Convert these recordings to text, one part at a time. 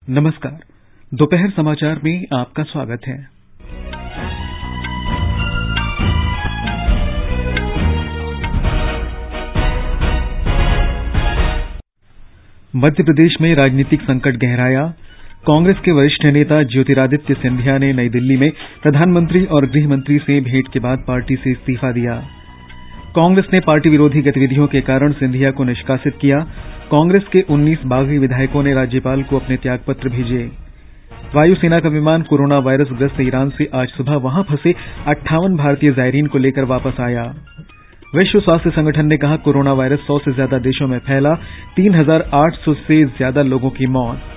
नमस्कार। दोपहर समाचार में आपका स्वागत है। मध्य प्रदेश में राजनीतिक संकट गहराया। कांग्रेस के वरिष्ठ नेता ज्योतिरादित्य सिंधिया ने नई दिल्ली में प्रधानमंत्री और गृह मंत्री से भेंट के बाद पार्टी से इस्तीफा दिया। कांग्रेस ने पार्टी विरोधी गतिविधियों के कारण सिंधिया को निष्कासित किया। कांग्रेस के 19 बागी विधायकों ने राज्यपाल को अपने त्यागपत्र भेजे। वायुसेना का विमान कोरोना वायरस ग्रस्त ईरान से आज सुबह वहां फंसे 58 भारतीय जायरीन को लेकर वापस आया। विश्व स्वास्थ्य संगठन ने कहा, कोरोना वायरस 100 से ज्यादा देशों में फैला, 3800 से ज्यादा लोगों की मौत।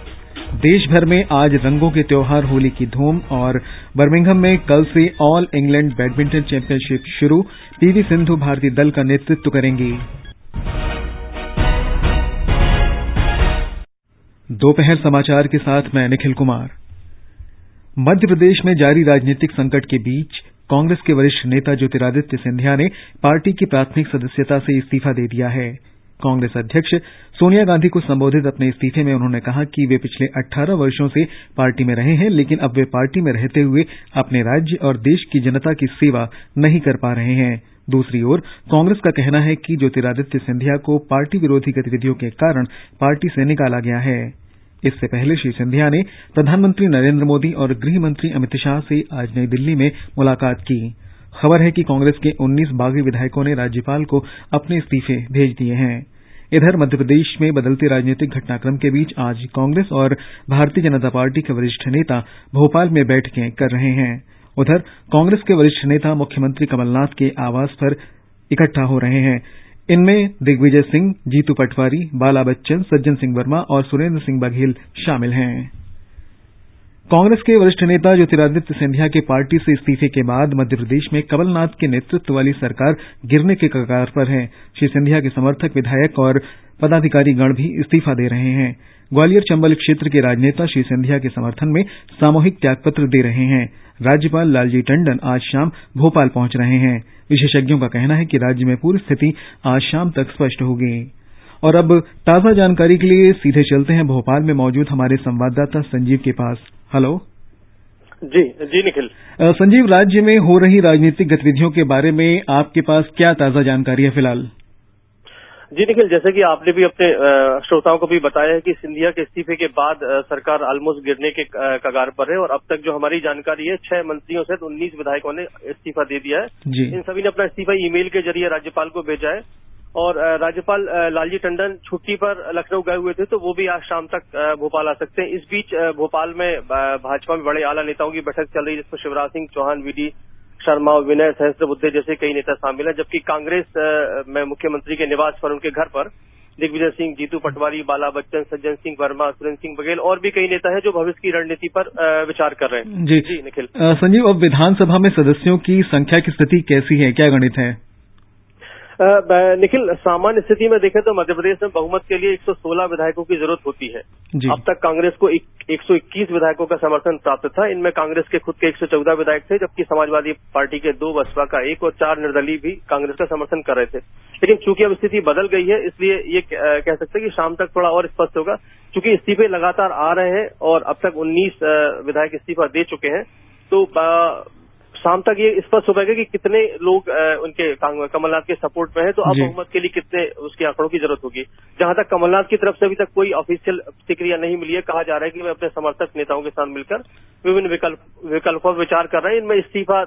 देश भर में आज रंगों के त्योहार होली की धूम और बर्मिंघम में कल से ऑल इंग्लैंड बैडमिंटन चैंपियनशिप शुरू। पीवी सिंधु भारतीय दल का नेतृत्व करेंगी। दोपहर समाचार के साथ मैं निखिल कुमार। मध्य प्रदेश में जारी राजनीतिक संकट के बीच कांग्रेस के वरिष्ठ नेता ज्योतिरादित्य सिंधिया ने पार्टी की प्राथमिक सदस्यता से इस्तीफा दे दिया है। कांग्रेस अध्यक्ष सोनिया गांधी को संबोधित अपने इस्तीफे में उन्होंने कहा कि वे पिछले 18 वर्षों से पार्टी में रहे हैं, लेकिन अब वे पार्टी में रहते हुए अपने राज्य और देश की जनता की सेवा नहीं कर पा रहे हैं। दूसरी ओर कांग्रेस का कहना है कि ज्योतिरादित्य सिंधिया को पार्टी विरोधी गतिविधियों के कारण पार्टी से निकाला गया है। इससे पहले श्री सिंधिया ने प्रधानमंत्री नरेंद्र मोदी और गृह मंत्री अमित शाह से आज नई दिल्ली में मुलाकात की। खबर है कि कांग्रेस के 19 बागी विधायकों ने राज्यपाल को अपने इस्तीफे भेज दिए हैं। इधर मध्य प्रदेश में बदलते राजनीतिक घटनाक्रम के बीच आज कांग्रेस और भारतीय जनता पार्टी के वरिष्ठ नेता भोपाल में बैठकें कर रहे हैं। उधर कांग्रेस के वरिष्ठ नेता मुख्यमंत्री कमलनाथ के आवास पर इकट्ठा हो रहे हैं। इनमें दिग्विजय सिंह, जीतू पटवारी, बाला बच्चन, सज्जन सिंह वर्मा और सुरेंद्र सिंह बघेल शामिल हैं। कांग्रेस के वरिष्ठ नेता ज्योतिरादित्य सिंधिया के पार्टी से इस्तीफे के बाद मध्य प्रदेश में कमलनाथ के नेतृत्व वाली सरकार गिरने के कगार पर है। श्री सिंधिया के समर्थक विधायक और पदाधिकारी गण भी इस्तीफा दे रहे हैं। ग्वालियर चंबल क्षेत्र के राजनेता श्री सिंधिया के समर्थन में सामूहिक त्यागपत्र दे रहे हैं। राज्यपाल लालजी टंडन आज शाम भोपाल पहुंच रहे हैं। विशेषज्ञों का कहना है कि राज्य में पूरी स्थिति आज शाम तक स्पष्ट होगी। और अब ताजा जानकारी के लिए सीधे चलते हैं भोपाल में मौजूद हमारे संवाददाता संजीव के पास। हेलो। जी निखिल। संजीव, राज्य में हो रही राजनीतिक गतिविधियों के बारे में आपके पास क्या ताजा जानकारी है फिलहाल? जी निखिल, जैसे कि आपने भी अपने श्रोताओं को भी बताया है कि सिंधिया के इस्तीफे के बाद सरकार ऑलमोस्ट गिरने के कगार पर है और अब तक जो हमारी जानकारी है 6 मंत्रियों सहित 19 विधायकों ने इस्तीफा दे दिया है। इन सभी ने अपना इस्तीफा ईमेल के जरिए राज्यपाल को भेजा है और राज्यपाल लालजी टंडन छुट्टी पर लखनऊ गए हुए थे, तो वो भी आज शाम तक भोपाल आ सकते हैं। इस बीच भोपाल में भाजपा में बड़े आला नेताओं की बैठक चल रही है, जिसमें शिवराज सिंह चौहान, वीडी शर्मा, विनय सहस्त्रबुद्धे जैसे कई नेता शामिल हैं। जबकि कांग्रेस में मुख्यमंत्री के निवास पर उनके घर पर दिग्विजय सिंह, जीतू पटवारी, बाला बच्चन, सज्जन सिंह वर्मा, सुरेंद्र सिंह बघेल और भी कई नेता हैं जो भविष्य की रणनीति पर विचार कर रहे हैं। जी निखिल। संजीव, अब विधानसभा में सदस्यों की संख्या की स्थिति कैसी है, क्या गणित है? निखिल, सामान्य स्थिति में देखें तो मध्य प्रदेश में बहुमत के लिए 116 विधायकों की जरूरत होती है। अब तक कांग्रेस को 121 विधायकों का समर्थन प्राप्त था। इनमें कांग्रेस के खुद के 114 विधायक थे, जबकि समाजवादी पार्टी के 2, बसपा का 1 और 4 निर्दलीय भी कांग्रेस का समर्थन कर रहे थे। लेकिन चूंकि अब स्थिति बदल गई है, इसलिए ये कह सकते हैं कि शाम तक थोड़ा और स्पष्ट होगा। चूंकि इस्तीफे लगातार आ रहे हैं और अब तक 19 विधायक इस्तीफा दे चुके हैं, तो शाम तक ये स्पष्ट हो पाएगा कि कितने लोग उनके कमलनाथ के सपोर्ट में है। तो अब बहुमत के लिए कितने उसके आंकड़ों की जरूरत होगी। जहां तक कमलनाथ की तरफ से अभी तक कोई ऑफिशियल प्रतिक्रिया नहीं मिली है। कहा जा रहा है कि वे अपने समर्थक नेताओं के साथ मिलकर विभिन्न विकल्पों पर विचार कर रहे हैं। इनमें इस्तीफा,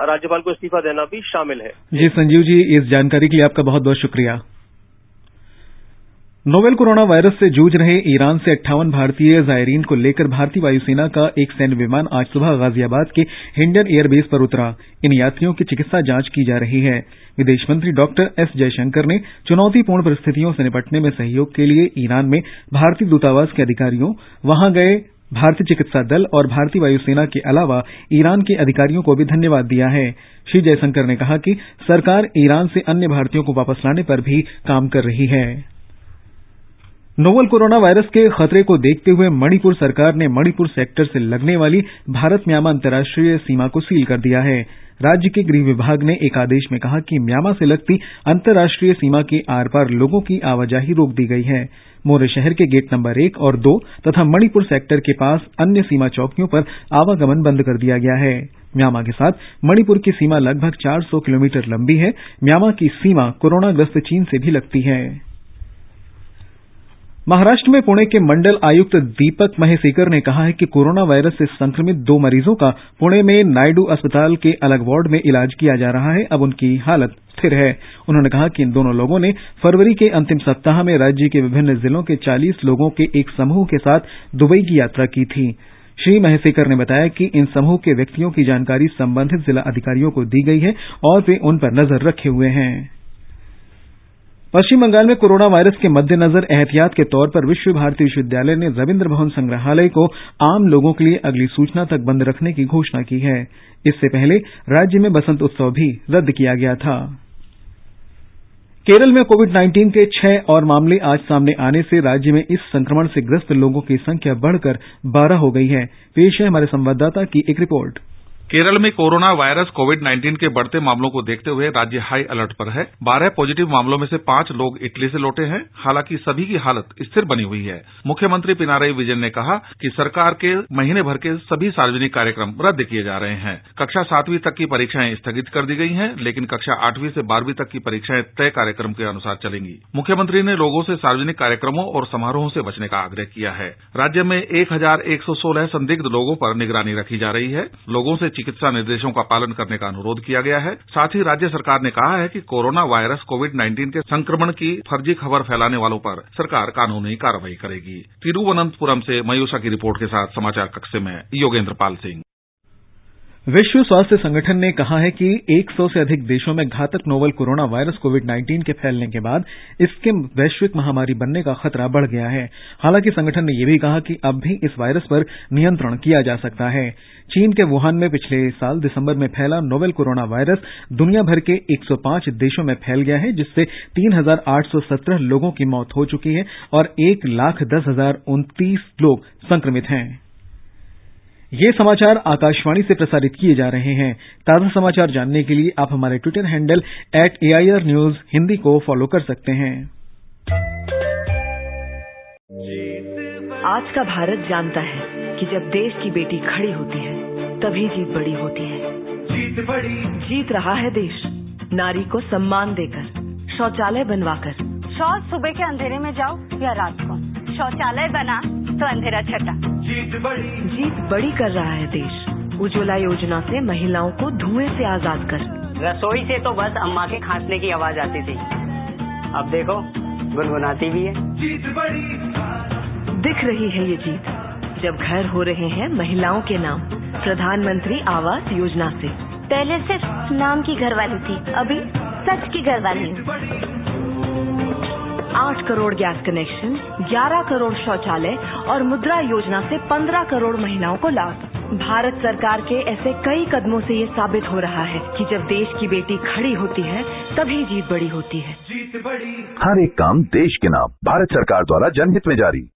राज्यपाल को इस्तीफा देना भी शामिल है। जी संजीव जी, इस जानकारी के लिए आपका बहुत बहुत शुक्रिया। नोवेल कोरोना वायरस से जूझ रहे ईरान से 58 भारतीय जायरीन को लेकर भारतीय वायुसेना का एक सैन्य विमान आज सुबह गाजियाबाद के हिंडन एयरबेस पर उतरा। इन यात्रियों की चिकित्सा जांच की जा रही है। विदेश मंत्री डॉक्टर एस जयशंकर ने चुनौतीपूर्ण परिस्थितियों से निपटने में सहयोग के लिए ईरान में भारतीय दूतावास के अधिकारियों, वहां गए भारतीय चिकित्सा दल और भारतीय वायुसेना के अलावा ईरान के अधिकारियों को भी धन्यवाद दिया है। श्री जयशंकर ने कहा कि सरकार ईरान से अन्य भारतीयों को वापस लाने पर भी काम कर रही है। नोवल कोरोना वायरस के खतरे को देखते हुए मणिपुर सरकार ने मणिपुर सेक्टर से लगने वाली भारत म्यांमार अंतर्राष्ट्रीय सीमा को सील कर दिया है। राज्य के गृह विभाग ने एक आदेश में कहा कि म्यांमार से लगती अंतर्राष्ट्रीय सीमा के आर पार लोगों की आवाजाही रोक दी गई है। मोरे शहर के गेट नंबर 1 और 2 तथा मणिपुर सेक्टर के पास अन्य सीमा चौकियों पर आवागमन बंद कर दिया गया है। म्यांमार के साथ मणिपुर की सीमा लगभग 400 किलोमीटर लंबी है। म्यांमार की सीमा कोरोनाग्रस्त चीन से भी लगती है। महाराष्ट्र में पुणे के मंडल आयुक्त दीपक महेसेकर ने कहा है कि कोरोना वायरस से संक्रमित 2 मरीजों का पुणे में नायडू अस्पताल के अलग वार्ड में इलाज किया जा रहा है। अब उनकी हालत स्थिर है। उन्होंने कहा कि इन दोनों लोगों ने फरवरी के अंतिम सप्ताह में राज्य के विभिन्न जिलों के 40 लोगों के एक समूह के साथ दुबई की यात्रा की थी। श्री महेसेकर ने बताया कि इन समूह के व्यक्तियों की जानकारी संबंधित जिला अधिकारियों को दी गई है और वे उन पर नजर रखे हुए हैं। पश्चिम बंगाल में कोरोना वायरस के मद्देनजर एहतियात के तौर पर विश्व भारती विश्वविद्यालय ने रविन्द्र भवन संग्रहालय को आम लोगों के लिए अगली सूचना तक बंद रखने की घोषणा की है। इससे पहले राज्य में बसंत उत्सव भी रद्द किया गया था। केरल में कोविड-19 के 6 और मामले आज सामने आने से राज्य में इस संक्रमण से ग्रस्त लोगों की संख्या बढ़कर 12 हो गई है। पेश है हमारे संवाददाता की एक रिपोर्ट। केरल में कोरोना वायरस कोविड-19 के बढ़ते मामलों को देखते हुए राज्य हाई अलर्ट पर है। 12 पॉजिटिव मामलों में से 5 लोग इटली से लौटे हैं। हालांकि सभी की हालत स्थिर बनी हुई है। मुख्यमंत्री पिनाराई विजयन ने कहा कि सरकार के महीने भर के सभी सार्वजनिक कार्यक्रम रद्द किए जा रहे हैं। कक्षा 7वीं तक की परीक्षाएं स्थगित कर दी गई हैं, लेकिन कक्षा 8वीं से 12वीं तक की परीक्षाएं तय कार्यक्रम के अनुसार चलेंगी। मुख्यमंत्री ने लोगों से सार्वजनिक कार्यक्रमों और समारोहों से बचने का आग्रह किया है। राज्य में 1116 संदिग्ध लोगों पर निगरानी रखी जा रही है। लोगों से चिकित्सा निर्देशों का पालन करने का अनुरोध किया गया है। साथ ही राज्य सरकार ने कहा है कि कोरोना वायरस कोविड-19 के संक्रमण की फर्जी खबर फैलाने वालों पर सरकार कानूनी कार्रवाई करेगी। तिरुवनंतपुरम से मयूषा की रिपोर्ट के साथ समाचार कक्ष से मैं योगेंद्र पाल सिंह। विश्व स्वास्थ्य संगठन ने कहा है कि 100 से अधिक देशों में घातक नोवल कोरोना वायरस कोविड-19 के फैलने के बाद इसके वैश्विक महामारी बनने का खतरा बढ़ गया है। हालांकि संगठन ने यह भी कहा कि अब भी इस वायरस पर नियंत्रण किया जा सकता है। चीन के वुहान में पिछले साल दिसंबर में फैला नोवेल कोरोना वायरस दुनिया भर के 105 देशों में फैल गया है, जिससे 3,817 लोगों की मौत हो चुकी है और 1,10,029 लोग संक्रमित हैं। ये समाचार आकाशवाणी से प्रसारित किए जा रहे हैं। ताजा समाचार जानने के लिए आप हमारे Twitter handle @AIR News Hindi को फॉलो कर सकते हैं। आज का भारत जानता है कि जब देश की बेटी खड़ी होती है तभी जीत बड़ी होती है। जीत रहा है देश नारी को सम्मान देकर, शौचालय बनवाकर। शौच सुबह के अंधेरे में जाओ या रात को, शौचालय बना तो अंधेरा छटा। जीत बड़ी कर रहा है देश उज्ज्वला योजना से महिलाओं को धुएं से आजाद कर। रसोई से तो बस अम्मा के खांसने की आवाज आती थी, अब देखो गुनगुनाती भी है। दिख रही है ये जीत जब घर हो रहे हैं महिलाओं के नाम प्रधानमंत्री आवास योजना से। पहले सिर्फ नाम की घरवाली थी, अभी सच की घरवाली। 8 करोड़ गैस कनेक्शन, 11 करोड़ शौचालय और मुद्रा योजना से 15 करोड़ महिलाओं को लाभ। भारत सरकार के ऐसे कई कदमों से ये साबित हो रहा है कि जब देश की बेटी खड़ी होती है तभी जीत बड़ी होती है। हर एक काम देश के नाम, भारत सरकार द्वारा जनहित में जारी।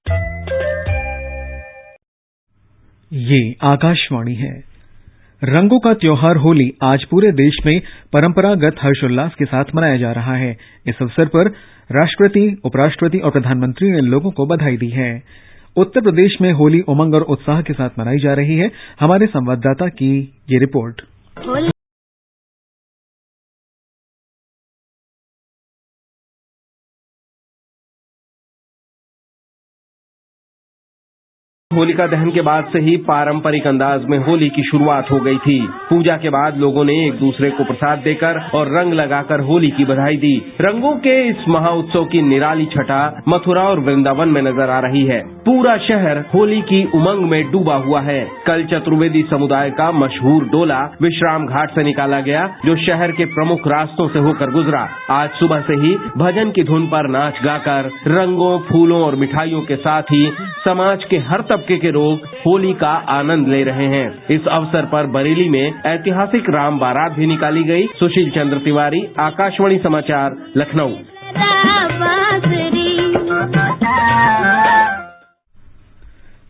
ये आकाशवाणी है। रंगों का त्योहार होली आज पूरे देश में परंपरागत हर्षोल्लास के साथ मनाया जा रहा है। इस अवसर पर राष्ट्रपति, उपराष्ट्रपति और प्रधानमंत्री ने लोगों को बधाई दी है। उत्तर प्रदेश में होली उमंग और उत्साह के साथ मनाई जा रही है। हमारे संवाददाता की ये रिपोर्ट। होलिका दहन के बाद से ही पारंपरिक अंदाज में होली की शुरुआत हो गई थी। पूजा के बाद लोगों ने एक दूसरे को प्रसाद देकर और रंग लगाकर होली की बधाई दी। रंगों के इस महाउत्सव की निराली छटा मथुरा और वृंदावन में नजर आ रही है। पूरा शहर होली की उमंग में डूबा हुआ है। कल चतुर्वेदी समुदाय का मशहूर डोला विश्राम घाट से निकाला गया, जो शहर के प्रमुख रास्तों से होकर गुजरा। आज सुबह से ही भजन की धुन पर नाच गाकर रंगों, फूलों और मिठाइयों के साथ ही समाज के हर तबके के लोग होली का आनंद ले रहे हैं। इस अवसर पर बरेली में ऐतिहासिक राम बारात भी निकाली गई। सुशील चंद्र तिवारी, आकाशवाणी समाचार, लखनऊ।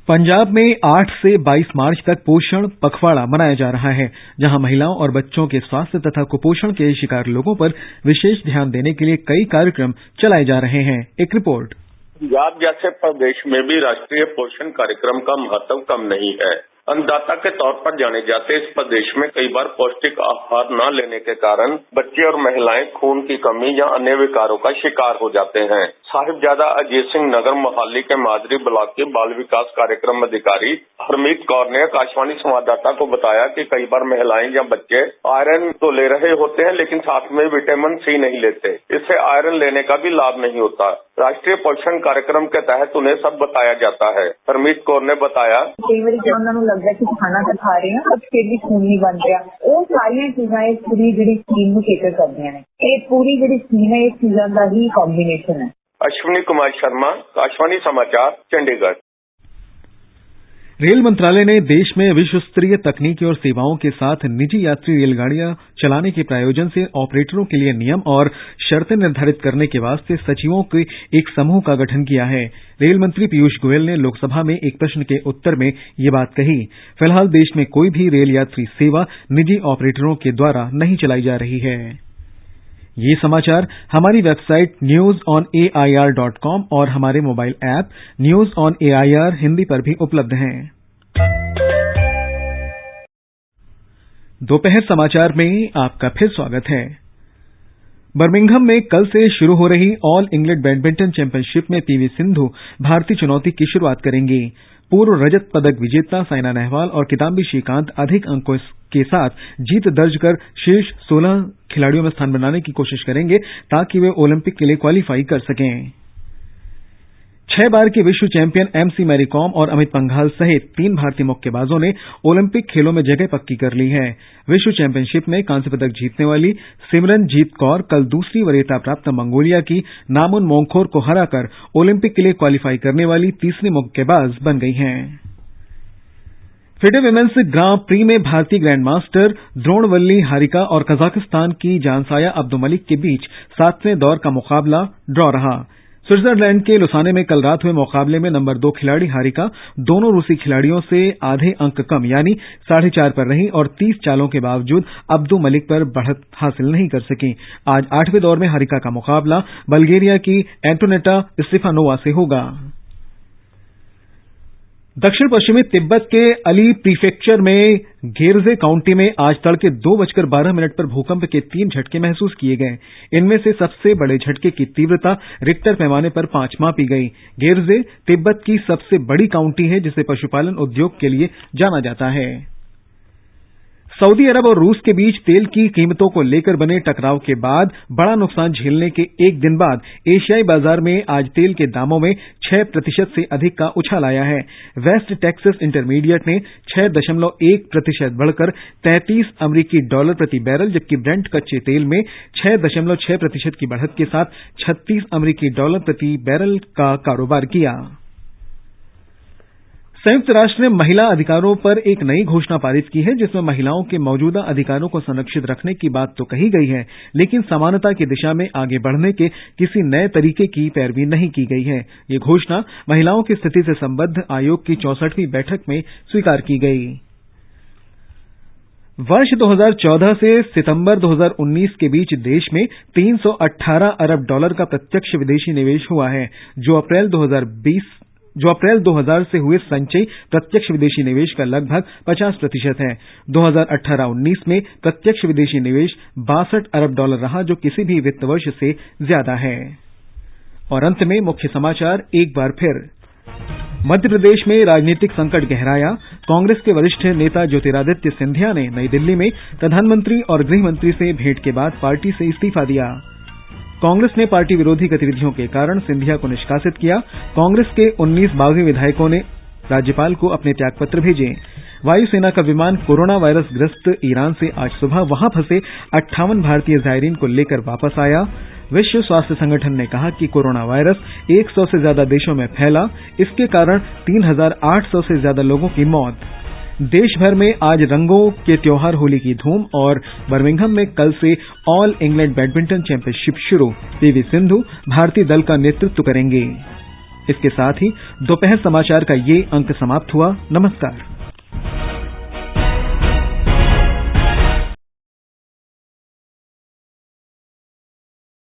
पंजाब में 8 से 22 मार्च तक पोषण पखवाड़ा मनाया जा रहा है, जहां महिलाओं और बच्चों के स्वास्थ्य तथा कुपोषण के शिकार लोगों पर विशेष ध्यान देने के लिए कई कार्यक्रम चलाए जा रहे हैं। एक रिपोर्ट। पंजाब जैसे प्रदेश में भी राष्ट्रीय पोषण कार्यक्रम का महत्व कम नहीं है। अन्नदाता के तौर पर जाने जाते इस प्रदेश में कई बार पौष्टिक आहार न लेने के कारण बच्चे और महिलाएं खून की कमी या अन्य विकारों का शिकार हो जाते हैं। साहिबजादा अजीत सिंह नगर मोहाली के माजरी ब्लॉक के बाल विकास कार्यक्रम अधिकारी हरमीत कौर ने आकाशवाणी संवाददाता को बताया कि कई बार महिलाएं या बच्चे आयरन तो ले रहे होते हैं, लेकिन साथ में विटामिन सी नहीं लेते। इससे आयरन लेने का भी लाभ नहीं होता। राष्ट्रीय पोषण कार्यक्रम के तहत उन्हें सब बताया जाता है। हरमीत कौर ने बताया, कई बार उन्होंने लगता है कि खाना तो खा रहे हैं पर फिर भी खून नहीं बन रहा। वो सारी चीजें पूरी जी स्कीम को केटर करदियां ने। ये पूरी जी स्कीम है, इस चीजों का ही कॉम्बिनेशन है। अश्विनी कुमार शर्मा, आकाशवाणी समाचार, चंडीगढ़। रेल मंत्रालय ने देश में विश्व स्तरीय तकनीकी और सेवाओं के साथ निजी यात्री रेलगाड़ियां चलाने के प्रायोजन से ऑपरेटरों के लिए नियम और शर्तें निर्धारित करने के वास्ते सचिवों के एक समूह का गठन किया है। रेल मंत्री पीयूष गोयल ने लोकसभा में एक प्रश्न के उत्तर में ये बात कही। फिलहाल देश में कोई भी रेल यात्री सेवा निजी ऑपरेटरों के द्वारा नहीं चलाई जा रही है। ये समाचार हमारी वेबसाइट newsonair.com और हमारे mobile app news on AIR Hindi पर भी उपलब्ध हैं। दोपहर समाचार में आपका फिर स्वागत है। बर्मिंघम में कल से शुरू हो रही ऑल इंग्लैंड बैडमिंटन चैंपियनशिप में पीवी सिंधु भारतीय चुनौती की शुरुआत करेंगी। पूर्व रजत पदक विजेता साइना नेहवाल और किदाम्बी श्रीकांत अधिक अंकों के साथ जीत दर्ज कर शीर्ष 16 खिलाड़ियों में स्थान बनाने की कोशिश करेंगे ताकि वे ओलंपिक के लिए क्वालीफाई कर सकें। 6 बार के विश्व चैंपियन एमसी मैरी कॉम और अमित पंघाल सहित 3 भारतीय मुक्केबाजों ने ओलंपिक खेलों में जगह पक्की कर ली है। विश्व चैंपियनशिप में कांस्य पदक जीतने वाली सिमरनजीत कौर कल दूसरी वरीयता प्राप्त मंगोलिया की नामुन मोंगखोर को हराकर ओलंपिक के लिए क्वालीफाई करने वाली तीसरी मुक्केबाज बन गई हैं। फिडे विमेन्स ग्रां प्री में भारतीय ग्रैंड मास्टर द्रोणवल्ली हारिका और कजाकिस्तान की जानसाया अब्दुमलिक के बीच 7वें दौर का मुकाबला ड्रॉ रहा। स्विट्जरलैंड के लुसाने में कल रात हुए मुकाबले में नंबर 2 खिलाड़ी हारिका दोनों रूसी खिलाड़ियों से आधे अंक कम यानी 4.5 पर रही और 30 चालों के बावजूद अब्दु मलिक पर बढ़त हासिल नहीं कर सकी। आज 8वें दौर में हारिका का मुकाबला बल्गेरिया की एंटोनेटा स्टेफानोवा से होगा। दक्षिण पश्चिमी तिब्बत के अली प्रीफेक्चर में घेरजे काउंटी में आज तड़के 2:12 पर भूकंप के 3 झटके महसूस किए गए। इनमें से सबसे बड़े झटके की तीव्रता रिक्टर पैमाने पर 5 मापी गई। घेरजे तिब्बत की सबसे बड़ी काउंटी है जिसे पशुपालन उद्योग के लिए जाना जाता है। सऊदी अरब और रूस के बीच तेल की कीमतों को लेकर बने टकराव के बाद बड़ा नुकसान झेलने के एक दिन बाद एशियाई बाजार में आज तेल के दामों में 6% से अधिक का उछाल आया है। वेस्ट टेक्सास इंटरमीडिएट ने 6.1% बढ़कर $33 प्रति बैरल, जबकि ब्रेंट कच्चे तेल में 6.6% की बढ़त के साथ $36 प्रति बैरल का कारोबार किया। संयुक्त राष्ट्र ने महिला अधिकारों पर एक नई घोषणा पारित की है जिसमें महिलाओं के मौजूदा अधिकारों को संरक्षित रखने की बात तो कही गई है, लेकिन समानता की दिशा में आगे बढ़ने के किसी नए तरीके की पैरवी नहीं की गई है। ये घोषणा महिलाओं की स्थिति से संबद्ध आयोग की 64वीं बैठक में स्वीकार की गई। वर्ष 2014 से सितंबर 2019 के बीच देश में $318 अरब का प्रत्यक्ष विदेशी निवेश हुआ है, जो अप्रैल 2000 से हुए संचयी प्रत्यक्ष विदेशी निवेश का लगभग 50% है। 2018-19 में प्रत्यक्ष विदेशी निवेश $62 अरब रहा, जो किसी भी वित्त वर्ष से ज्यादा है। और अंत में मुख्य समाचार एक बार फिर। मध्य प्रदेश में राजनीतिक संकट गहराया। कांग्रेस के वरिष्ठ नेता ज्योतिरादित्य सिंधिया ने नई दिल्ली में प्रधानमंत्री और गृह मंत्री से भेंट के बाद पार्टी से इस्तीफा दिया। कांग्रेस ने पार्टी विरोधी गतिविधियों के कारण सिंधिया को निष्कासित किया। कांग्रेस के 19 बागी विधायकों ने राज्यपाल को अपने त्यागपत्र भेजे। वायुसेना का विमान कोरोना वायरस ग्रस्त ईरान से आज सुबह वहां फंसे 58 भारतीय जायरीन को लेकर वापस आया। विश्व स्वास्थ्य संगठन ने कहा कि कोरोना वायरस 100 से ज्यादा देशों में फैला, इसके कारण 3800 से ज्यादा लोगों की मौत। देश भर में आज रंगों के त्योहार होली की धूम और बर्मिंघम में कल से ऑल इंग्लैंड बैडमिंटन चैंपियनशिप शुरू। पीवी सिंधु भारतीय दल का नेतृत्व करेंगे। इसके साथ ही दोपहर समाचार का ये अंक समाप्त हुआ। नमस्कार।